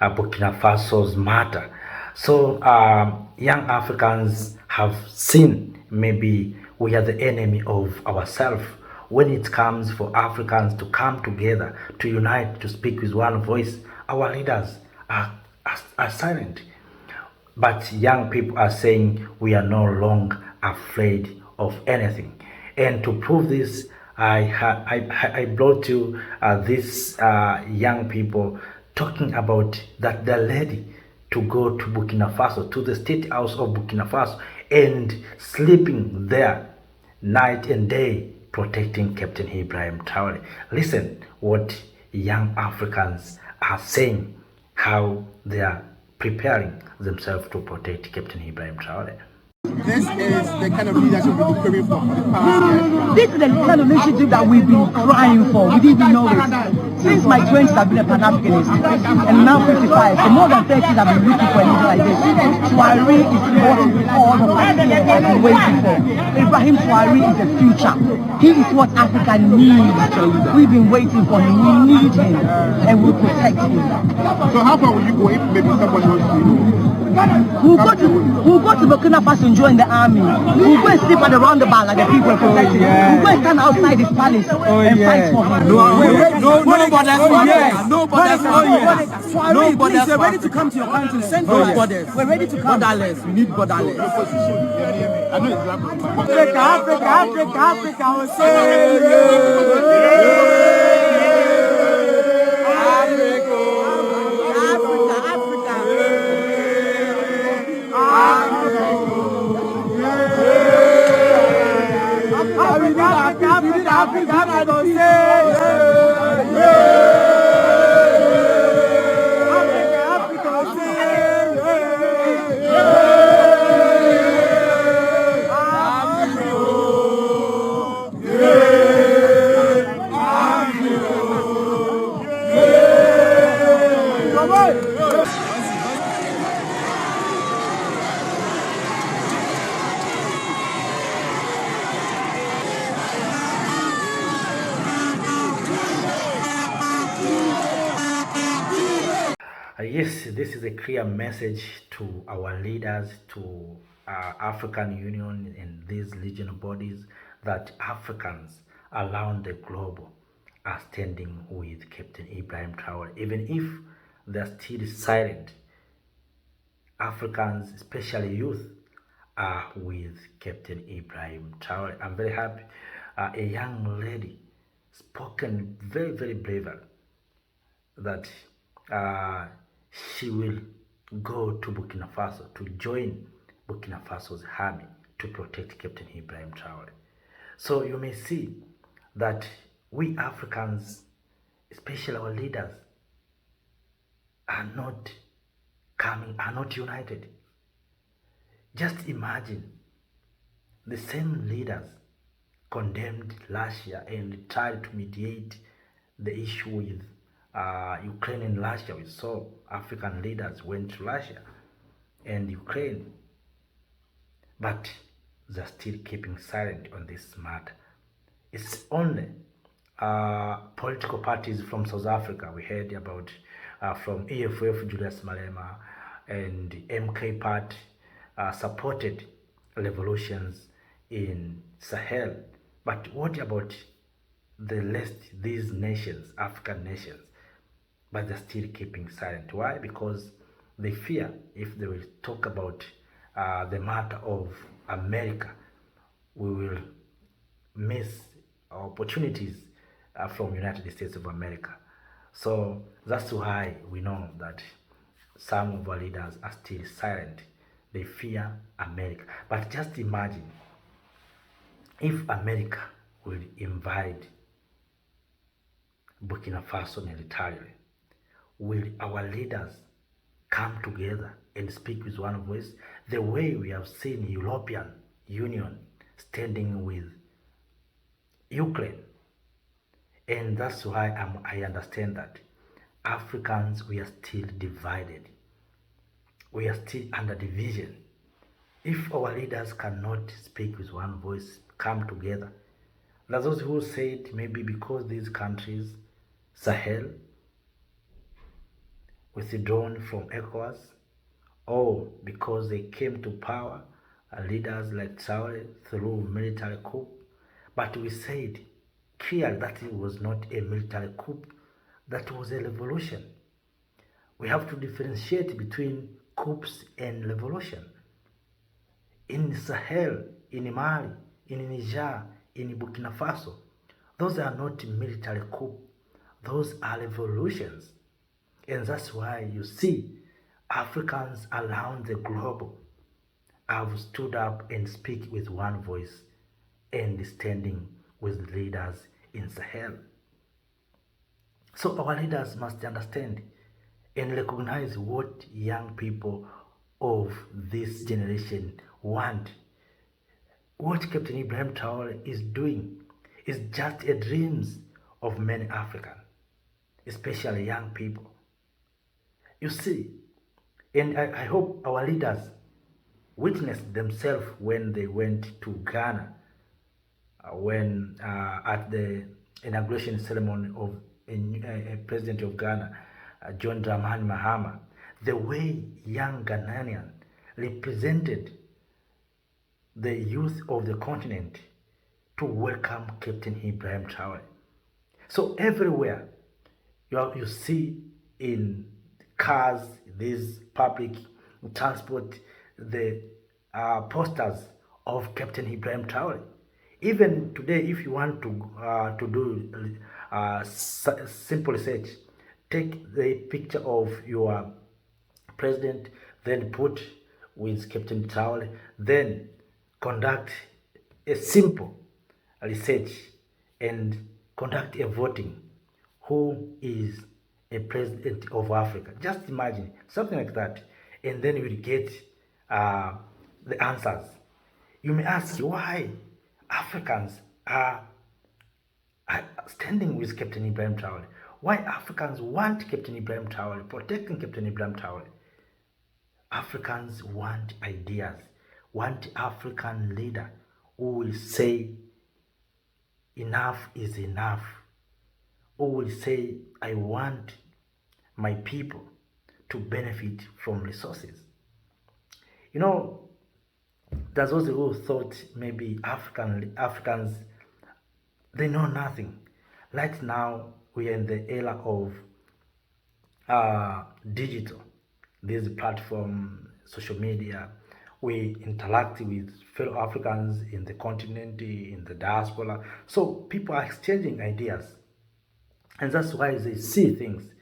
Burkina Faso's matter. So young Africans have seen maybe we are the enemy of ourselves when it comes for Africans to come together, to unite, to speak with one voice. Our leaders are silent. But young people are saying we are no longer afraid of anything. And to prove this, I brought you these young people talking about that they're ready to go to Burkina Faso, to the state house of Burkina Faso, and sleeping there night and day protecting Captain Ibrahim Traoré. Listen what young Africans are saying, how they are preparing themselves to protect Captain Ibrahim Traoré. This is the kind of leadership we've been craving for the past year. This is the kind of leadership that we've been crying for. We didn't even know it. Since my 20s, I've been a Pan-Africanist, and now 55. For more than 30 years, I've been looking for a leader like this. Traoré is what all of us here have been waiting for. Ibrahim Traoré is the future. He is what Africa needs. We've been waiting for him. We need him, and we'll protect him. So how far will you go if maybe someone wants to? We'll go to Burkina Faso and join the army. We'll go and sleep at the roundabout like the people are protecting. We'll go and stand outside his palace and fight for him. No borders. We're ready to come to your country. Send no borders. We're ready to come. Borderless. We need borderless. Africa will say. Yes, this is a clear message to our leaders, to African Union and these regional bodies, that Africans around the globe are standing with Captain Ibrahim Traoré. Even if they're still silent, Africans, especially youth, are with Captain Ibrahim Traoré. I'm very happy. A young lady spoken very, very bravely that she will go to Burkina Faso to join Burkina Faso's army to protect Captain Ibrahim Traoré. So you may see that we Africans, especially our leaders, are not united. Just imagine the same leaders condemned Russia and tried to mediate the issue with Ukraine and Russia. We saw African leaders went to Russia and Ukraine, but they're still keeping silent on this matter. It's only political parties from South Africa. We heard about from EFF, Julius Malema, and MK Party supported revolutions in Sahel. But what about the rest, these nations, African nations? But they're still keeping silent. Why? Because they fear if they will talk about the matter of America, we will miss opportunities from United States of America. So that's why we know that some of our leaders are still silent. They fear America. But just imagine if America will invade Burkina Faso militarily, will our leaders come together and speak with one voice, the way we have seen European Union standing with Ukraine? And that's why I understand that Africans, we are still divided. We are still under division. If our leaders cannot speak with one voice, come together. There's those who said maybe because these countries, Sahel, withdrawn from ECOWAS, or because they came to power, leaders like Traore through military coup. But we said clearly that it was not a military coup, that was a revolution. We have to differentiate between coups and revolution. In Sahel, in Mali, in Niger, in Burkina Faso, those are not military coups, those are revolutions. And that's why you see Africans around the globe have stood up and speak with one voice and standing with leaders in Sahel. So our leaders must understand and recognize what young people of this generation want. What Captain Ibrahim Traoré is doing is just a dream of many Africans, especially young people. You see, and I hope our leaders witnessed themselves when they went to Ghana, when at the inauguration ceremony of a president of Ghana, John Dramani Mahama, the way young Ghanaians represented the youth of the continent to welcome Captain Ibrahim Traoré. So everywhere you see in cars, this public transport, the posters of Captain Ibrahim Traoré. Even today, if you want to do simple research, take the picture of your president, then put with Captain Traoré, then conduct a simple research and conduct a voting. Who is a president of Africa? Just imagine something like that, and then you will get the answers. You may ask why Africans are standing with Captain Ibrahim Traoré. Why Africans want Captain Ibrahim Traoré, protecting Captain Ibrahim Traoré. Africans want ideas, want African leader who will say enough is enough, who will say I want my people to benefit from resources. You know, there's those who thought maybe Africans, they know nothing. Right now, we are in the era of digital, this platform, social media. We interact with fellow Africans in the continent, in the diaspora. So people are exchanging ideas. And that's why they see things.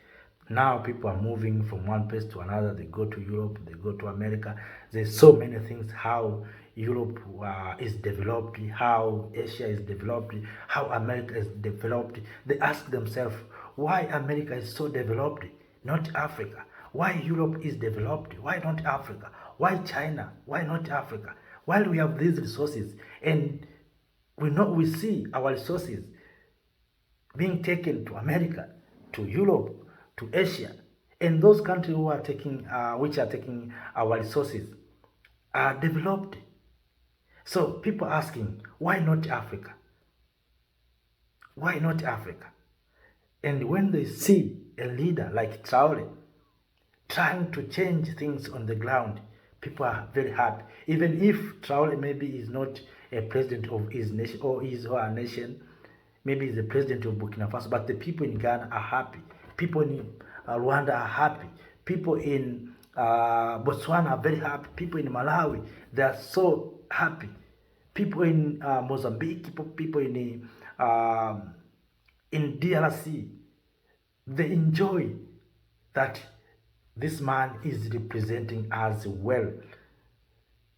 Now people are moving from one place to another. They go to Europe, they go to America. There's so many things, how Europe is developed, how Asia is developed, how America is developed. They ask themselves, why America is so developed, not Africa? Why Europe is developed, why not Africa? Why China, why not Africa? While we have these resources, and we see our resources being taken to America, to Europe, to Asia, and those countries who are taking, which are taking our resources, are developed. So people are asking, why not Africa? Why not Africa? And when they see a leader like Traore trying to change things on the ground, people are very happy. Even if Traore maybe is not a president of his nation or his or her nation, maybe he's the president of Burkina Faso, but the people in Ghana are happy. People in Rwanda are happy. People in Botswana are very happy. People in Malawi, they are so happy. People in Mozambique, people in DRC, they enjoy that this man is representing us well.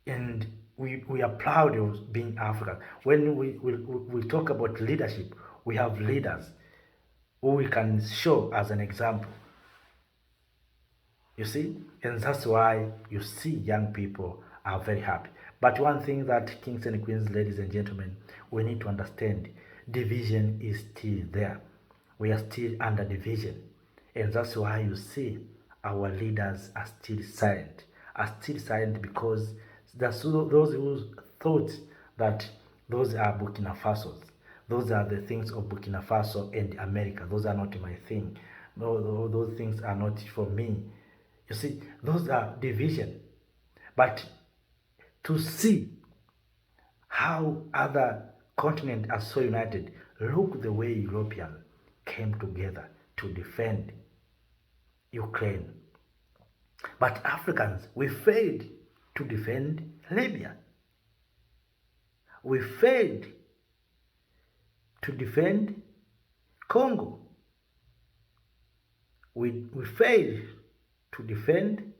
And we are proud of being African. When we talk about leadership, we have leaders who we can show as an example. You see? And that's why you see young people are very happy. But one thing that kings and queens, ladies and gentlemen, we need to understand, division is still there. We are still under division. And that's why you see our leaders are still silent, because there's those who thought that those are Burkina Fasos. Those are the things of Burkina Faso and America. Those are not my thing. those things are not for me. You see, those are division. But to see how other continents are so united, look the way Europeans came together to defend Ukraine. But Africans, we failed to defend Libya. We failed to defend Congo. We failed to defend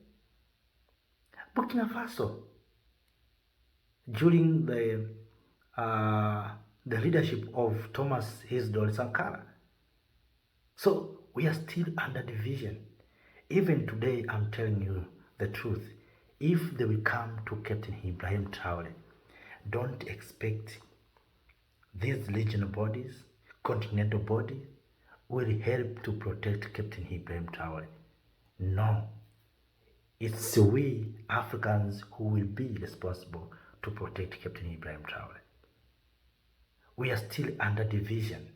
Burkina Faso during the leadership of Thomas Isidore Sankara. So we are still under division. Even today, I'm telling you the truth. If they will come to Captain Ibrahim Traoré, don't expect these regional bodies, continental bodies, will help to protect Captain Ibrahim Traoré. No. It's we Africans who will be responsible to protect Captain Ibrahim Traoré. We are still under division.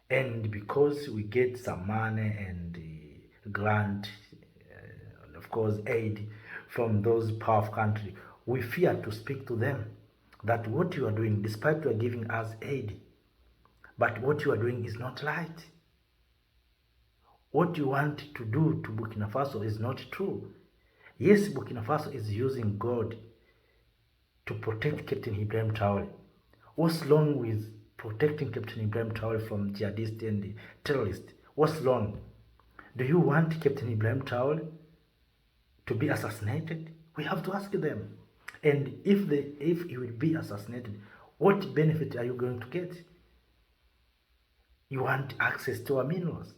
And because we get some money and grant, and of course aid from those powerful countries, we fear to speak to them that what you are doing, despite you are giving us aid, but what you are doing is not right. What you want to do to Burkina Faso is not true. Yes, Burkina Faso is using God to protect Captain Ibrahim Traoré. What's wrong with protecting Captain Ibrahim Traoré from jihadists and terrorists? What's wrong? Do you want Captain Ibrahim Traoré to be assassinated? We have to ask them. And if he will be assassinated, what benefit are you going to get? You want access to our minerals.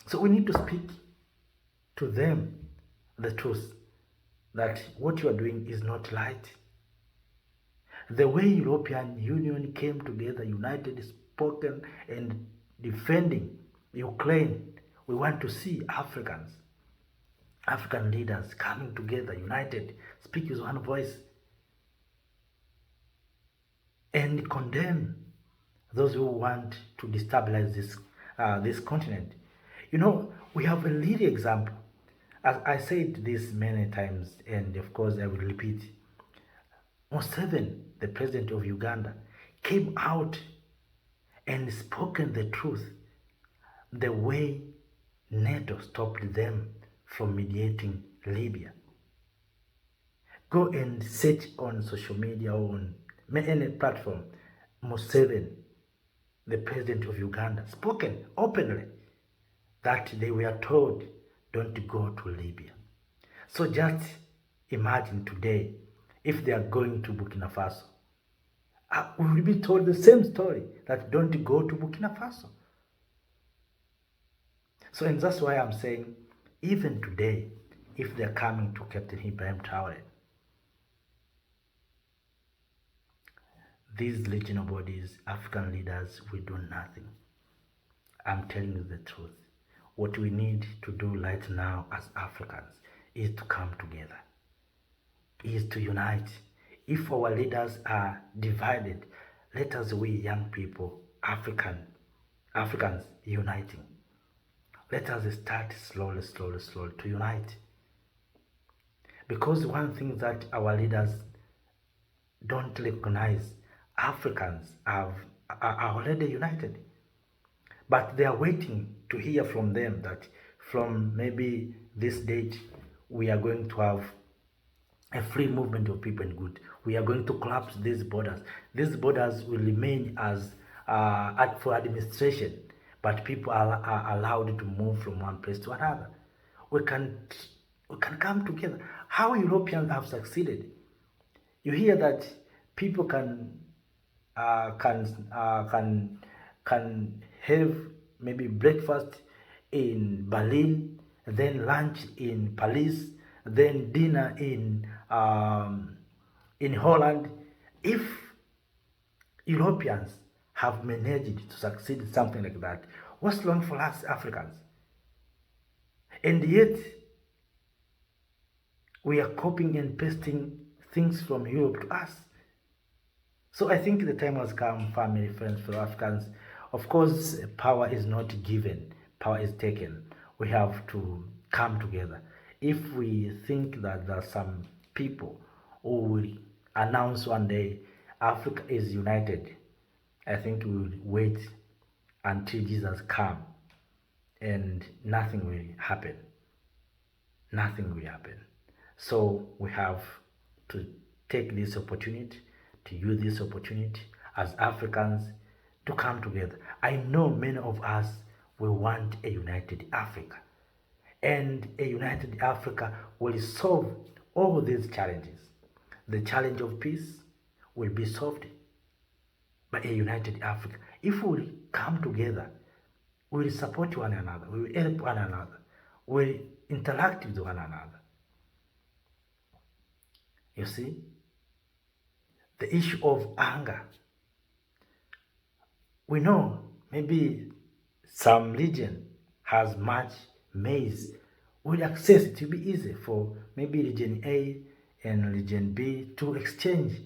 So we need to speak to them the truth, that what you are doing is not right. The way European Union came together, united, spoken, and defending Ukraine, we want to see African leaders coming together, united, speak with one voice, and condemn those who want to destabilize this continent. You know, we have a leading example. As I said this many times, and of course I will repeat. Museveni, the president of Uganda, came out and spoken the truth, the way NATO stopped them from mediating Libya. Go and search on social media or on any platform, Museveni, the president of Uganda, spoken openly that they were told don't go to Libya. So just imagine today, if they are going to Burkina Faso, we will be told the same story, that don't go to Burkina Faso. So, and that's why I'm saying, even today, if they're coming to Captain Ibrahim Traoré, these regional bodies, African leaders, will do nothing. I'm telling you the truth. What we need to do right now as Africans is to come together, is to unite. If our leaders are divided, let us, we young people, Africans, uniting. Let us start slowly to unite. Because one thing that our leaders don't recognize, Africans are already united. But they are waiting to hear from them that from maybe this date, we are going to have a free movement of people and goods. We are going to collapse these borders. These borders will remain as for administration, but people are allowed to move from one place to another. We can come together. How Europeans have succeeded? You hear that people can have maybe breakfast in Berlin, then lunch in Paris, then dinner in Holland. If Europeans have managed to succeed in something like that, what's wrong for us Africans? And yet, we are copying and pasting things from Europe to us. So I think the time has come, family, friends, fellow Africans. Of course, power is not given, power is taken, we have to come together. If we think that there are some people who will announce one day Africa is united, I think we will wait until Jesus comes and nothing will happen. Nothing will happen. So we have to take this opportunity, to use this opportunity as Africans to come together. I know many of us will want a united Africa, and a united Africa will solve all these challenges. The challenge of peace will be solved by a united Africa. If we come together, we will support one another, we will help one another, we will interact with one another. You see, the issue of anger. We know maybe some region has much maize. With access, it will be easy for maybe region A and region B to exchange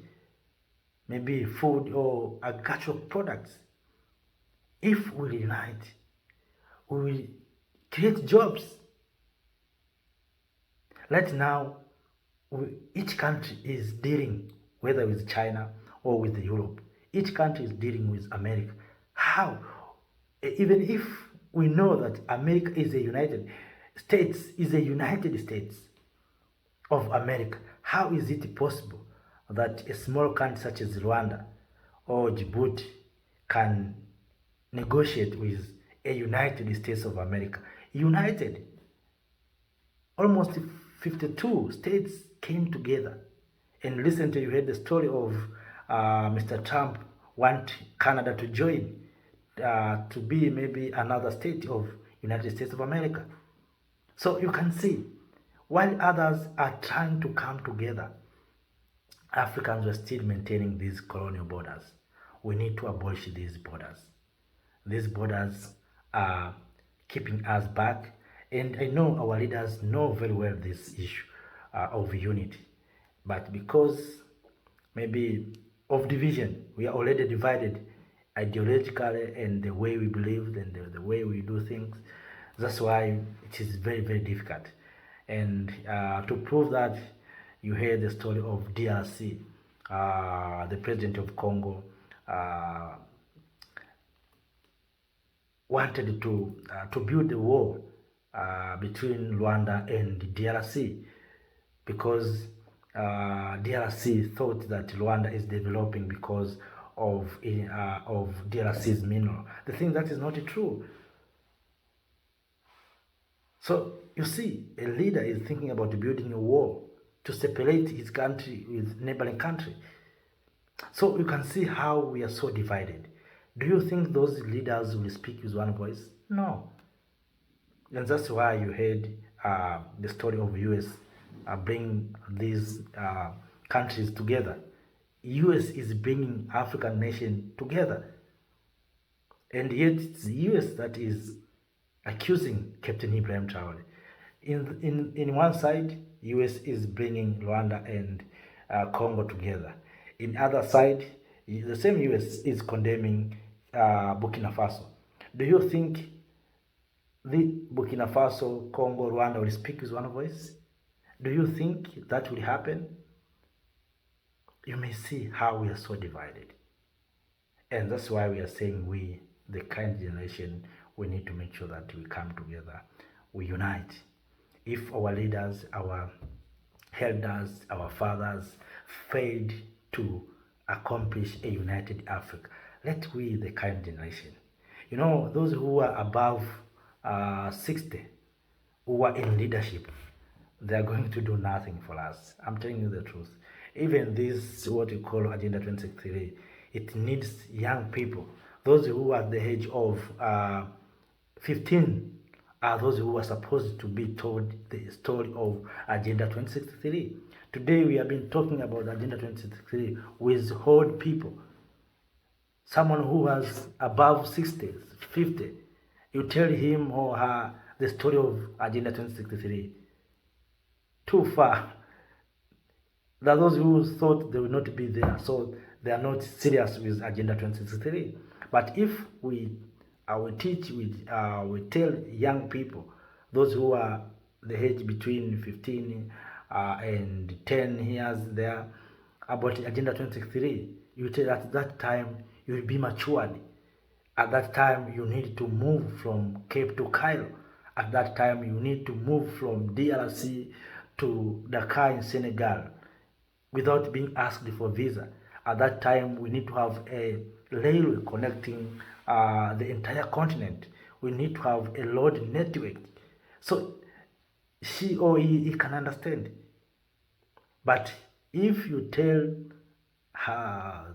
maybe food or agricultural products. If we unite, we will create jobs. Right now, each country is dealing, whether with China or with Europe, each country is dealing with America. How? Even if we know that America is a United States of America, how is it possible that a small country such as Rwanda or Djibouti can negotiate with a United States of America? United, almost 52 states came together. And recently you heard the story of Mr. Trump want Canada to join to be maybe another state of United States of America. So you can see, while others are trying to come together, Africans were still maintaining these colonial borders. We need to abolish these borders. These borders are keeping us back, and I know our leaders know very well this issue of unity. But because maybe of division, we are already divided ideologically and the way we believe and the way we do things. That's why it is very, very difficult. And to prove that, you heard the story of DRC, the president of Congo wanted to build a wall between Rwanda and DRC, because DRC thought that Rwanda is developing because of DRC's mineral. The thing that is not true. So you see, a leader is thinking about building a wall to separate his country with neighboring country. So you can see how we are so divided. Do you think those leaders will speak with one voice? No. And that's why you heard the story of US bring these countries together. US is bringing African nation together, and yet it's the US that is accusing Captain Ibrahim Traoré. In one side, US is bringing Rwanda and Congo together. In other side, the same US is condemning Burkina Faso. Do you think the Burkina Faso, Congo, Rwanda will speak with one voice? Do you think that will happen? You may see how we are so divided. And that's why we are saying we, the current generation, we need to make sure that we come together, we unite. If our leaders, our elders, our fathers failed to accomplish a united Africa, let we, the current generation, you know, those who are above 60, who are in leadership, they are going to do nothing for us. I'm telling you the truth. Even this, what you call Agenda 2063, it needs young people. Those who are at the age of 15 are those who are supposed to be told the story of Agenda 2063. Today we have been talking about Agenda 2063 with old people. Someone who has above 60, 50, you tell him or her the story of Agenda 2063. Too far. There are those who thought they will not be there, so they are not serious with Agenda 2063. But if we we teach, we tell young people, those who are the age between 15 and 10 years there, about Agenda 2063. You tell at that time you will be matured. At that time you need to move from Cape to Cairo. At that time you need to move from DRC to Dakar in Senegal without being asked for visa. At that time we need to have a railway connecting the entire continent. We need to have a road network. So she or he can understand. But if you tell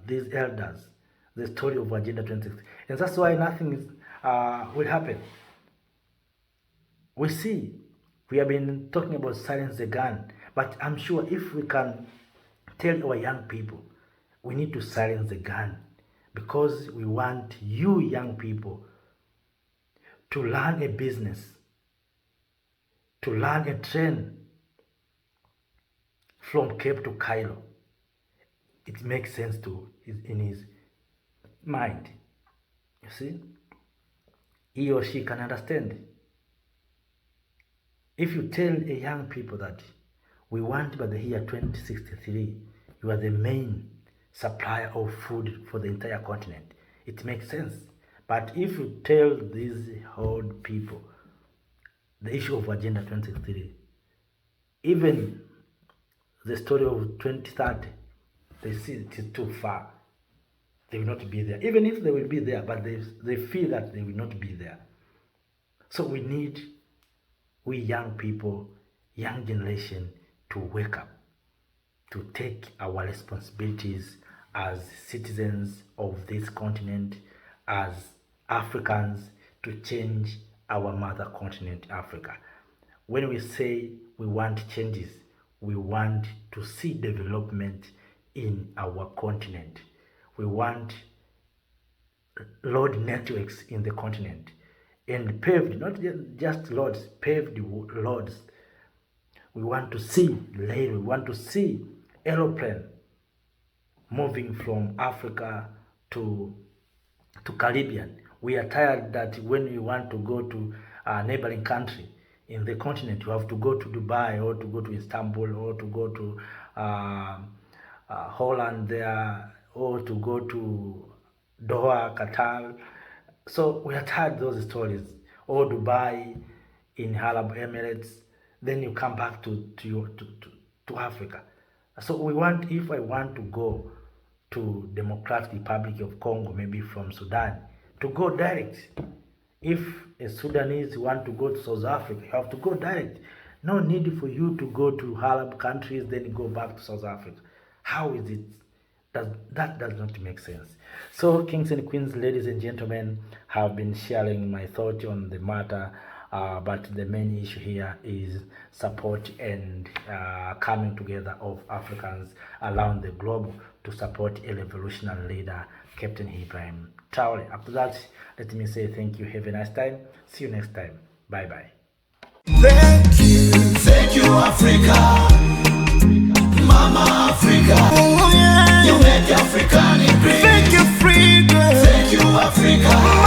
these elders the story of Agenda 2060, and that's why nothing is, will happen. We see, we have been talking about silence the gun, but I'm sure if we can tell our young people, we need to silence the gun, because we want you young people to learn a business, to learn a trend from Cape to Cairo. It makes sense in his mind. You see, he or she can understand. If you tell a young people that we want by the year 2063, you are the main supplier of food for the entire continent, it makes sense. But if you tell these old people the issue of Agenda 2063, even the story of 2030, they see it is too far. They will not be there. Even if they will be there, but they feel that they will not be there. So we need, we young people, young generation, to wake up, to take our responsibilities as citizens of this continent, as Africans, to change our mother continent, Africa. When we say we want changes, we want to see development in our continent. We want road networks in the continent, and paved, not just roads, paved roads. We want to see rail, we want to see aeroplane moving from Africa to Caribbean. We are tired that when we want to go to a neighboring country in the continent, you have to go to Dubai, or to go to Istanbul, or to go to Holland there, or to go to Doha, Qatar. So we are tired of those stories. Or Dubai, in Arab Emirates, then you come back to Africa. So we want, if I want to go to Democratic Republic of Congo, maybe from Sudan, to go direct. If a Sudanese want to go to South Africa, you have to go direct. No need for you to go to Arab countries, then go back to South Africa. How is it? That does not make sense. So, kings and queens, ladies and gentlemen, have been sharing my thoughts on the matter, but the main issue here is support and coming together of Africans around the globe to support a revolutionary leader, Captain Ibrahim Traoré. After that, let me say thank you. Have a nice time. See you next time. Bye bye. Thank you, Africa, Mama Africa. Oh, yeah. You make African great. Thank you, freedom. Thank you, Africa.